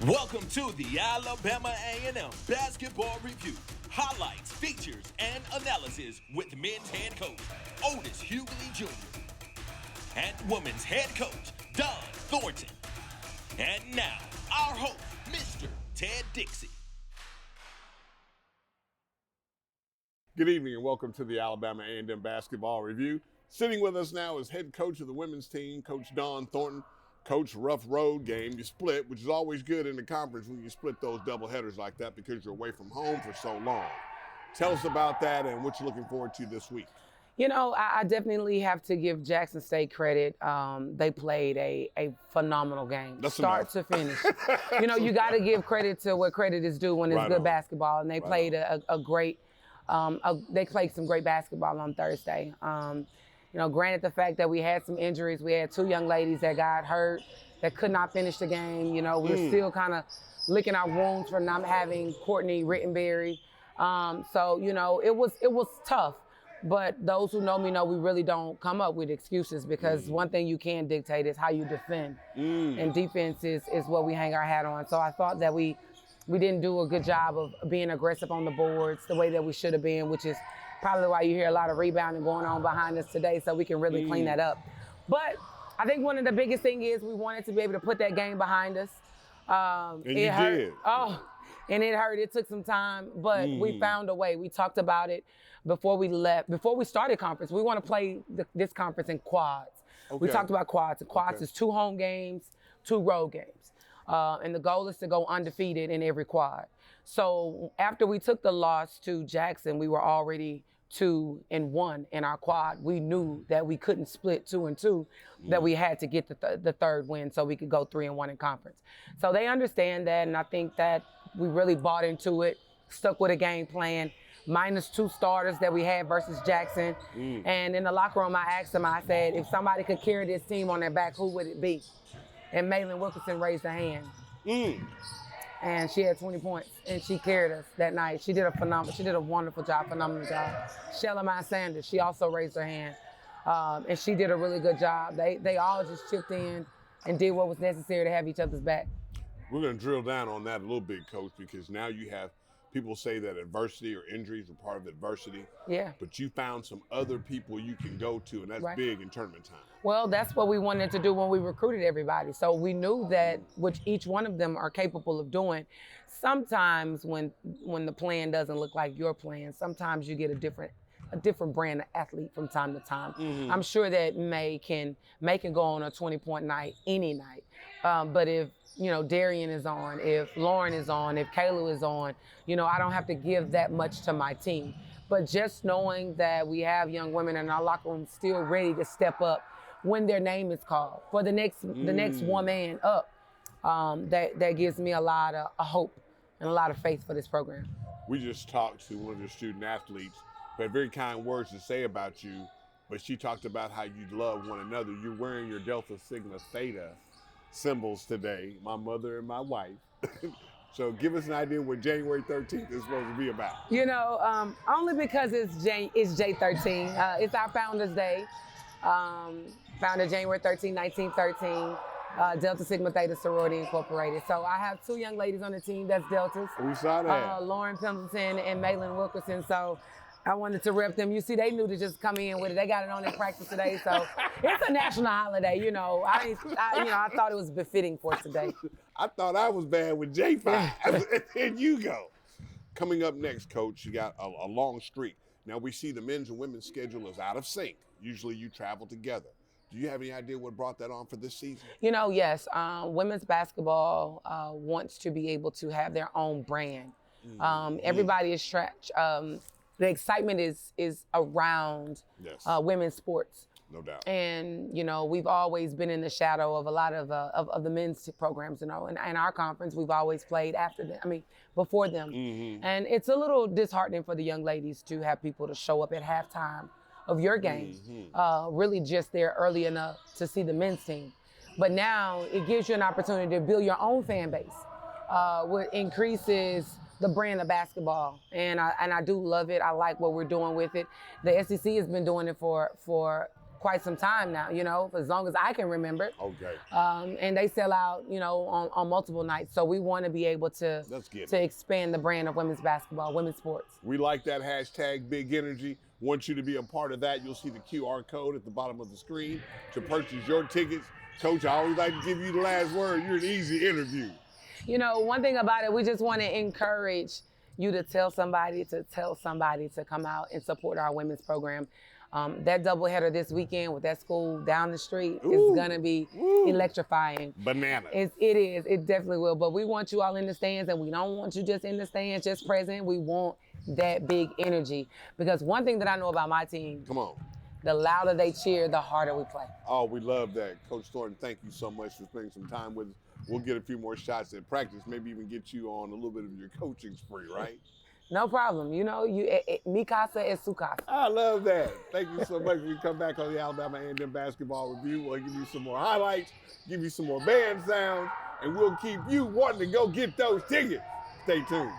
Welcome to the Alabama A&M Basketball Review. Highlights, features, and analysis with men's head coach, Otis Hughley Jr. and women's head coach, Don Thornton. And now, our host, Mr. Ted Dixie. Good evening and welcome to the Alabama A&M Basketball Review. Sitting with us now is head coach of the women's team, Coach Don Thornton. Coach, rough road game. You split, which is always good in the conference when you split those double headers like that because you're away from home for so long. Tell us about that and what you're looking forward to this week. You know, I definitely have to give Jackson State credit. They played a phenomenal game, start to finish. You know, you got to give credit to what credit is due when it's good basketball, and they played a great. They played some great basketball on Thursday. You know, granted the fact that we had some injuries, we had two young ladies that got hurt, that could not finish the game. You know, we're still kind of licking our wounds for not having Courtney Rittenberry. So, you know, it was tough. But those who know me know we really don't come up with excuses because one thing you can dictate is how you defend. And defense is what we hang our hat on. So I thought that we didn't do a good job of being aggressive on the boards the way that we should have been, which is probably why you hear a lot of rebounding going on behind us today, so we can really clean that up. But I think one of the biggest things is we wanted to be able to put that game behind us. And you did. Oh, and it hurt. It took some time, but we found a way. We talked about it before we left. Before we started conference, we want to play this conference in quads. Okay. We talked about quads. And quads is 2 home games, 2 road games. And the goal is to go undefeated in every quad. So after we took the loss to Jackson, we were already 2-1 in our quad. We knew that we couldn't split 2-2, that we had to get the third win so we could go 3-1 in conference. So they understand that, and I think that we really bought into it, stuck with a game plan, minus 2 starters that we had versus Jackson. And in the locker room, I asked them, I said, if somebody could carry this team on their back, who would it be? And Malin Wilkerson raised her hand. And she had 20 points, and she carried us that night. She did a wonderful job, phenomenal job. Shellamine Sanders, she also raised her hand, and she did a really good job. They all just chipped in and did what was necessary to have each other's back. We're going to drill down on that a little bit, Coach, because now you have people say that adversity or injuries are part of adversity. Yeah. But you found some other people you can go to, and that's big in tournament time. Well, that's what we wanted to do when we recruited everybody. So we knew that which each one of them are capable of doing. Sometimes when the plan doesn't look like your plan, sometimes you get a different brand of athlete from time to time. I'm sure that May can go on a 20-point night any night. But if you know, Darian is on, if Lauren is on, if Kayla is on, you know, I don't have to give that much to my team. But just knowing that we have young women in our locker room still ready to step up when their name is called for the next one man up, that gives me a lot of hope and a lot of faith for this program. We just talked to one of the student athletes who had very kind words to say about you, but she talked about how you love one another. You're wearing your Delta Sigma Theta symbols today, my mother and my wife. So give us an idea what January 13th is supposed to be about. You know, only because it's J13. It's our Founders Day. Founded January 13, 1913. Delta Sigma Theta Sorority Incorporated. So I have 2 young ladies on the team that's Deltas. We saw that. Lauren Pendleton and Malin Wilkerson. So I wanted to rep them. You see, they knew to just come in with it. They got it on in practice today, so it's a national holiday. You know, I thought it was befitting for today. I thought I was bad with J5. And you go. Coming up next, Coach, you got a long streak. Now we see the men's and women's schedule is out of sync. Usually you travel together. Do you have any idea what brought that on for this season? You know, yes. Women's basketball wants to be able to have their own brand. Everybody is the excitement is around women's sports. No doubt. And, you know, we've always been in the shadow of a lot of the men's programs, you know. And in our conference, we've always played before them. And it's a little disheartening for the young ladies to have people to show up at halftime of your game, really just there early enough to see the men's team. But now it gives you an opportunity to build your own fan base, what increases the brand of basketball. And I do love it. I like what we're doing with it. The SEC has been doing it for quite some time now, you know, for as long as I can remember. Okay. And they sell out, you know, on multiple nights. So we want to be able to expand the brand of women's basketball, women's sports. We like that hashtag Big Energy. Want you to be a part of that. You'll see the QR code at the bottom of the screen to purchase your tickets. Coach, I always like to give you the last word. You're an easy interview. You know, one thing about it, we just want to encourage you to tell somebody to come out and support our women's program. That doubleheader this weekend with that school down the street is gonna be electrifying. Bananas. It is. It definitely will. But we want you all in the stands, and we don't want you just in the stands, just present. We want that big energy, because one thing that I know about my team. Come on. The louder they cheer, the harder we play. Oh, we love that. Coach Thornton, thank you so much for spending some time with us. We'll get a few more shots at practice, maybe even get you on a little bit of your coaching spree, right? No problem. You know, mi casa es su casa. I love that. Thank you so much. When we come back on the Alabama A&M Basketball Review, we'll give you some more highlights, give you some more band sounds, and we'll keep you wanting to go get those tickets. Stay tuned.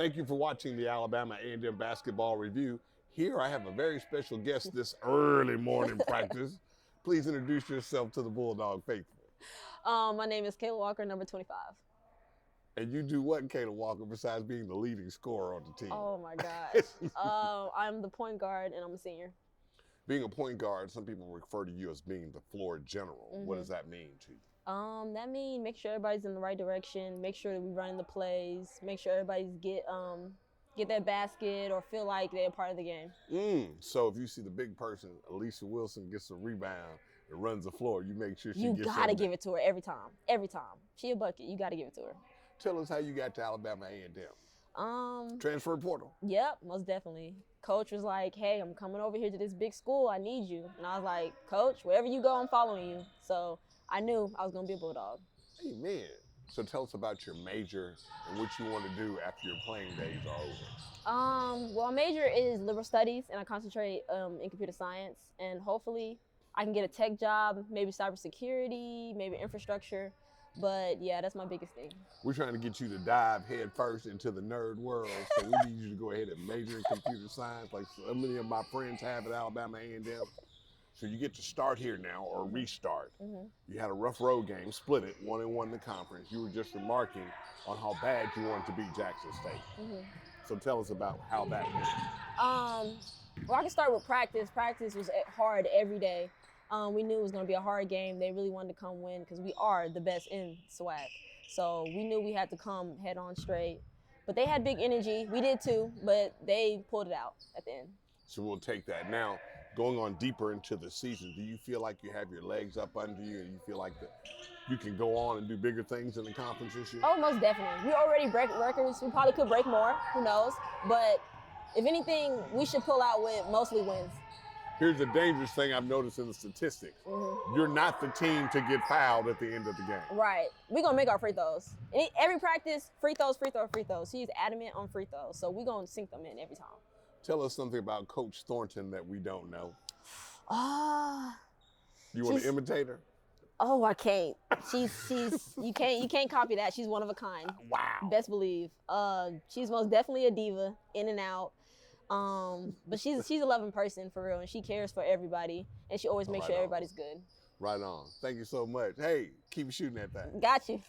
Thank you for watching the Alabama A&M Basketball Review. Here I have a very special guest this early morning practice. Please introduce yourself to the Bulldog faithful. My name is Kalia Walker, number 25. And you do what, Kalia Walker, besides being the leading scorer on the team? Oh my gosh. I'm the point guard and I'm a senior. Being a point guard, some people refer to you as being the floor general. What does that mean to you? That means make sure everybody's in the right direction, make sure that we running the plays, make sure everybody's get that basket or feel like they're a part of the game. So if you see the big person, Alisha Wilson gets a rebound and runs the floor, you make sure she You gets gotta give it to her every time. Every time. She a bucket, you gotta give it to her. Tell us how you got to Alabama A&M. Transfer portal. Yep, most definitely. Coach was like, hey, I'm coming over here to this big school, I need you. And I was like, Coach, wherever you go, I'm following you. So I knew I was gonna be a Bulldog. Amen. So tell us about your major and what you want to do after your playing days are over. Well, my major is liberal studies, and I concentrate in computer science. And hopefully, I can get a tech job, maybe cybersecurity, maybe infrastructure. But yeah, that's my biggest thing. We're trying to get you to dive head first into the nerd world, so we need you to go ahead and major in computer science, like so many of my friends have at Alabama A&M. So you get to start here now or restart. You had a rough road game, split it, 1-1 in the conference. You were just remarking on how bad you wanted to beat Jackson State. So tell us about how that went. Well, I can start with practice. Practice was hard every day. We knew it was going to be a hard game. They really wanted to come win because we are the best in SWAC. So we knew we had to come head on straight. But they had big energy. We did too, but they pulled it out at the end. So we'll take that. Now, going on deeper into the season, do you feel like you have your legs up under you and you feel like that you can go on and do bigger things in the conference this year? Oh, most definitely. We already break records. We probably could break more. Who knows? But if anything, we should pull out with mostly wins. Here's the dangerous thing I've noticed in the statistics. You're not the team to get fouled at the end of the game. Right. We're going to make our free throws. Every practice, free throws, free throws, free throws. She's adamant on free throws. So we're going to sink them in every time. Tell us something about Coach Thornton that we don't know. You She's- want to imitate her? Oh, I can't. She's you can't copy that. She's one of a kind. Wow. Best believe. She's most definitely a diva, in and out. But she's a loving person for real, and she cares for everybody, and she always makes sure everybody's good. Right on. Thank you so much. Hey, keep shooting that thing. Got you.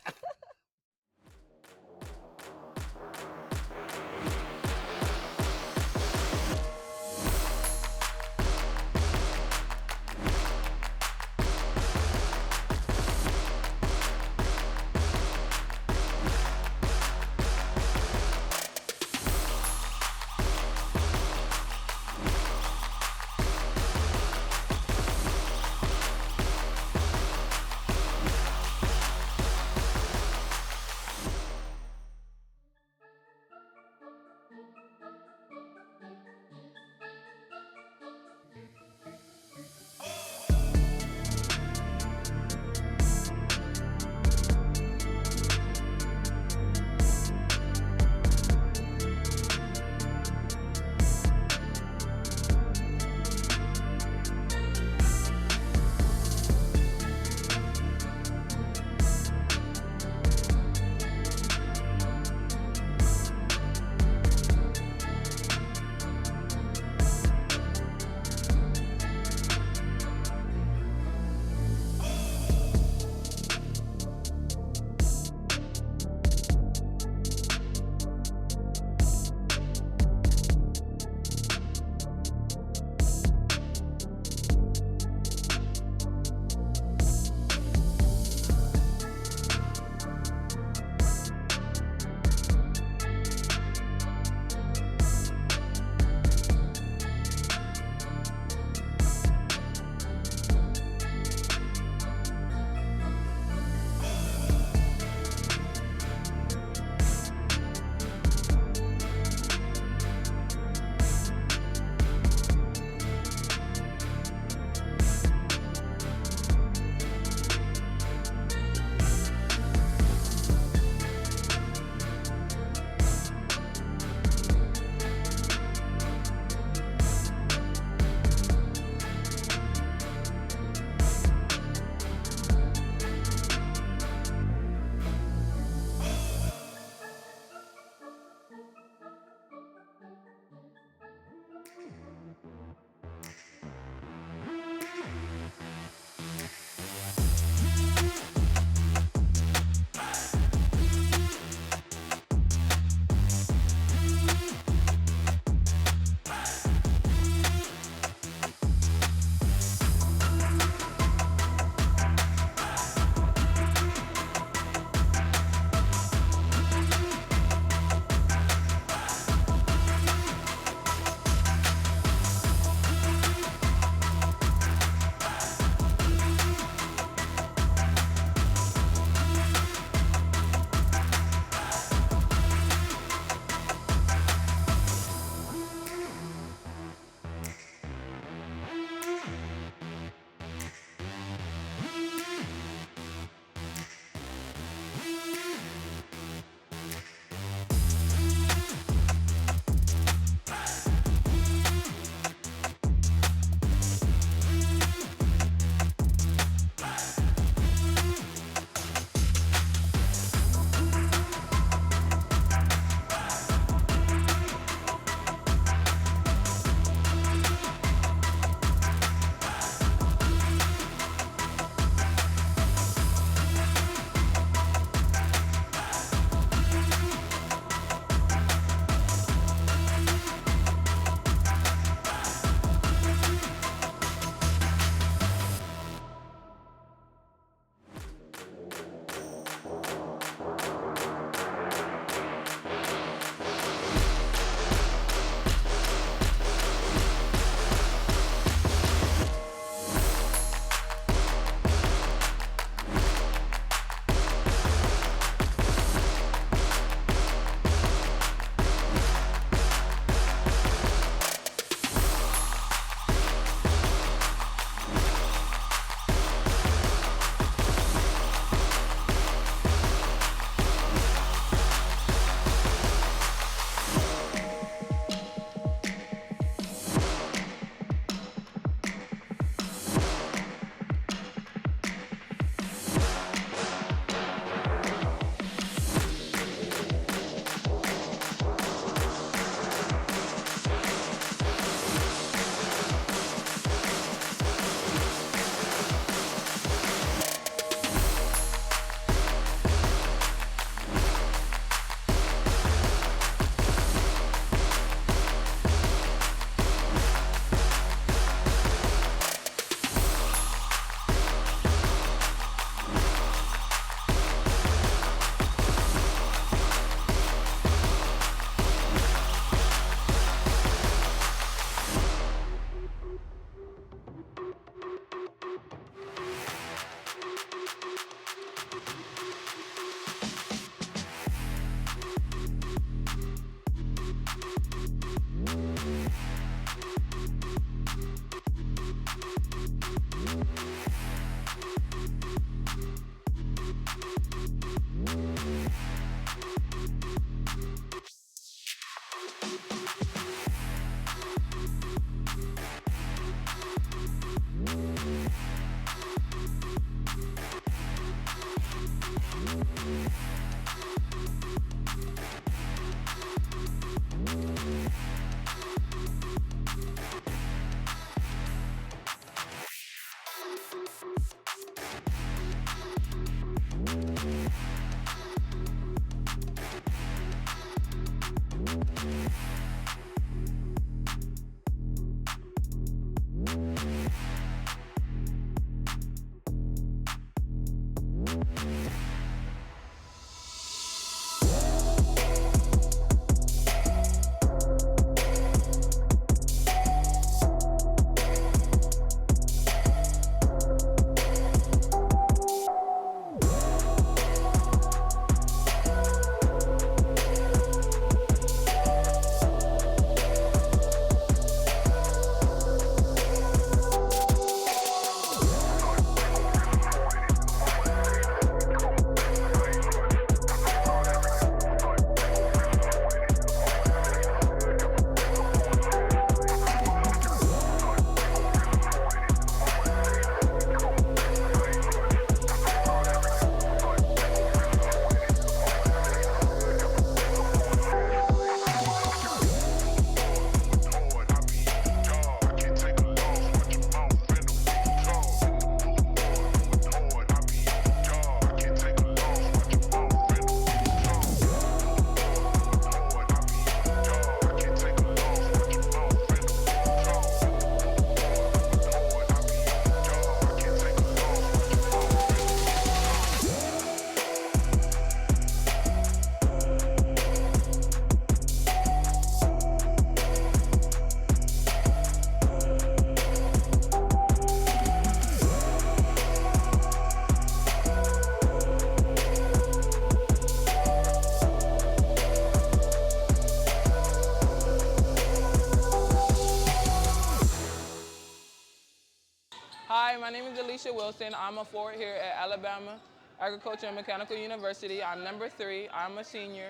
Wilson. I'm a forward here at Alabama Agricultural and Mechanical University. I'm number 3. I'm a senior.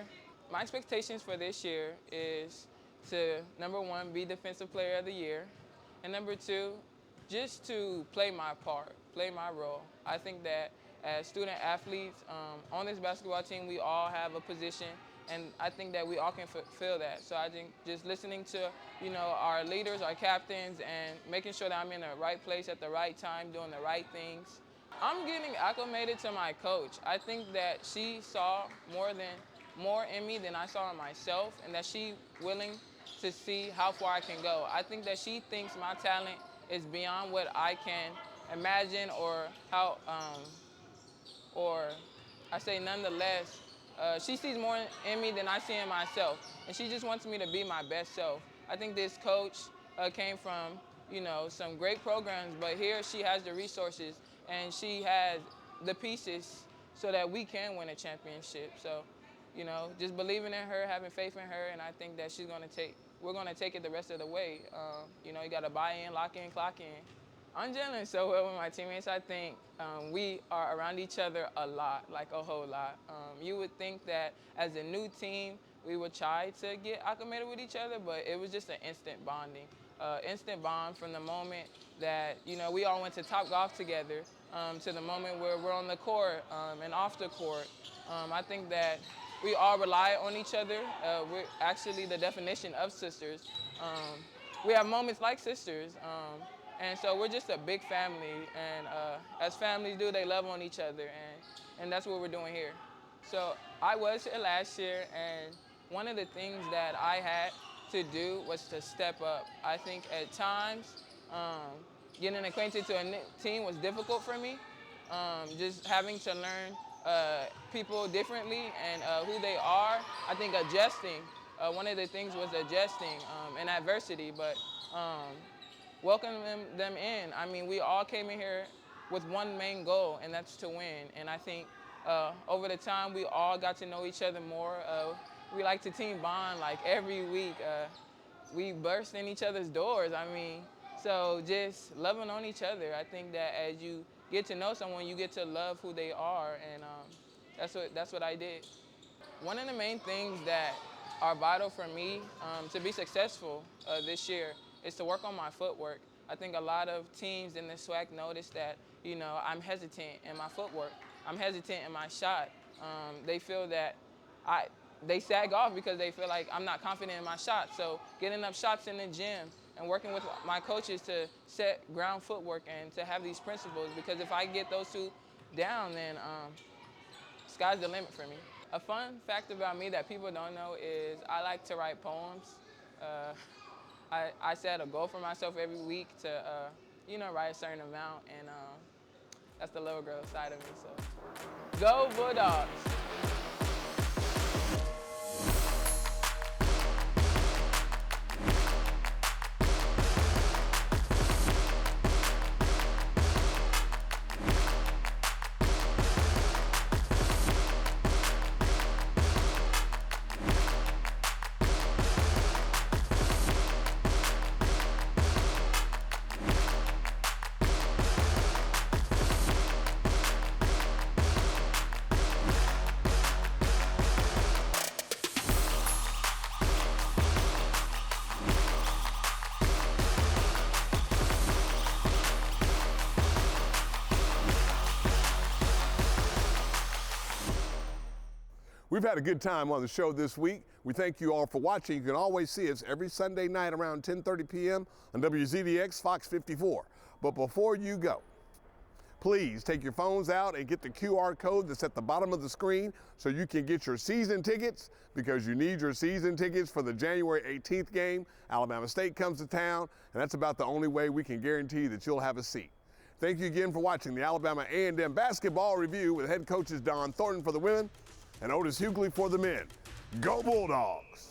My expectations for this year is to, number 1, be Defensive Player of the Year, and number 2, just to play my part, play my role. I think that as student athletes on this basketball team, we all have a position, and I think that we all can fulfill that. So I think just listening to, our leaders, our captains, and making sure that I'm in the right place at the right time, doing the right things. I'm getting acclimated to my coach. I think that she saw more in me than I saw in myself, and that she willing to see how far I can go. I think that she thinks my talent is beyond what I can imagine, or how, or I say nonetheless, she sees more in me than I see in myself, and she just wants me to be my best self. I think this coach came from, some great programs, but here she has the resources and she has the pieces so that we can win a championship. So, just believing in her, having faith in her, and I think that we're gonna take it the rest of the way. You gotta buy in, lock in, clock in. I'm gelling so well with my teammates. I think we are around each other a lot, like a whole lot. You would think that as a new team, we would try to get acclimated with each other, but it was just an instant bonding. Instant bond from the moment that, we all went to Topgolf together to the moment where we're on the court and off the court. I think that we all rely on each other. We're actually the definition of sisters. We have moments like sisters. And so we're just a big family, and as families do, they love on each other, and that's what we're doing here. So I was here last year, and one of the things that I had to do was to step up. I think at times, getting acquainted to a new team was difficult for me, just having to learn people differently and who they are. I think adjusting, one of the things was adjusting in adversity, but welcoming them in. I mean, we all came in here with one main goal, and that's to win. And I think over the time, we all got to know each other more. We like to team bond, like every week. We burst in each other's doors. I mean, so just loving on each other. I think that as you get to know someone, you get to love who they are, and that's what I did. One of the main things that are vital for me to be successful this year is to work on my footwork. I think a lot of teams in the SWAC notice that, I'm hesitant in my footwork. I'm hesitant in my shot. They feel that they sag off because they feel like I'm not confident in my shot. So getting up shots in the gym and working with my coaches to set ground footwork and to have these principles, because if I get those two down, then sky's the limit for me. A fun fact about me that people don't know is I like to write poems. I set a goal for myself every week to, write a certain amount, and that's the little girl side of me, so. Go Bulldogs! We've had a good time on the show this week. We thank you all for watching. You can always see us every Sunday night around 10:30 p.m. on WZDX Fox 54. But before you go, please take your phones out and get the QR code that's at the bottom of the screen so you can get your season tickets, because you need your season tickets for the January 18th game. Alabama State comes to town, and that's about the only way we can guarantee that you'll have a seat. Thank you again for watching the Alabama A&M Basketball Review with head coaches Don Thornton for the women and Otis Hughley for the men. Go Bulldogs!